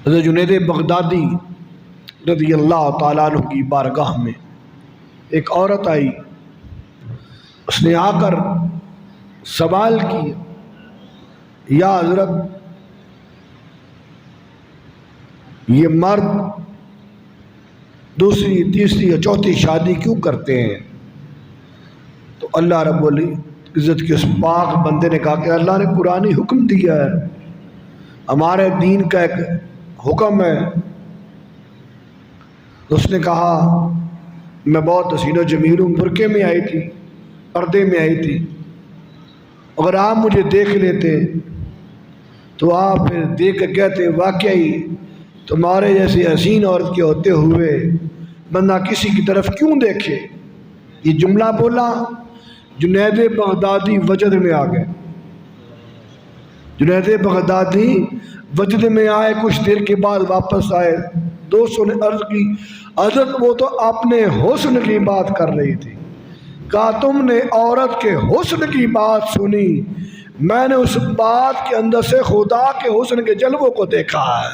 حضرت جنید بغدادی رضی اللہ تعالیٰ عنہ کی بارگاہ میں ایک عورت آئی، اس نے آ کر سوال کیا، یا حضرت یہ مرد دوسری تیسری یا چوتھی شادی کیوں کرتے ہیں؟ تو اللہ رب العزت کے اس پاک بندے نے کہا کہ اللہ نے قرآنی حکم دیا ہے، ہمارے دین کا ایک حکم ہے۔ اس نے کہا میں بہت حسین و جمیل ہوں، برقعے میں آئی تھی، پردے میں آئی تھی، اگر آپ مجھے دیکھ لیتے تو آپ پھر دیکھ کے کہتے واقعی تمہارے جیسی حسین عورت کے ہوتے ہوئے بندہ کسی کی طرف کیوں دیکھے۔ یہ جملہ بولا، جنید بغدادی وجد میں آ گئے۔ جنید بغدادی وجد میں آئے، کچھ دیر کے بعد واپس آئے۔ دوستوں نے عرض کی حضرت وہ تو اپنے حسن کی بات کر رہی تھی۔ کہا تم نے عورت کے حسن کی بات سنی، میں نے اس بات کے اندر سے خدا کے حسن کے جلووں کو دیکھا ہے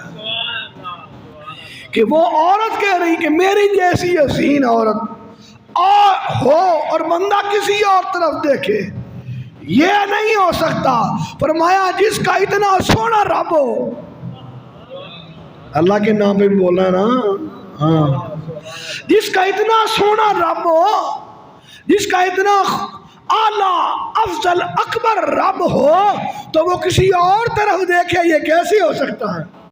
کہ وہ عورت کہہ رہی کہ میری جیسی حسین عورت ہو اور بندہ کسی اور طرف دیکھے، یہ نہیں ہو سکتا۔ فرمایا جس کا اتنا سونا رب ہو، اللہ کے نام پہ بھی بولنا ہے نا، ہاں، جس کا اتنا سونا رب ہو، جس کا اتنا اعلیٰ افضل اکبر رب ہو، تو وہ کسی اور طرف دیکھے، یہ کیسے ہو سکتا ہے؟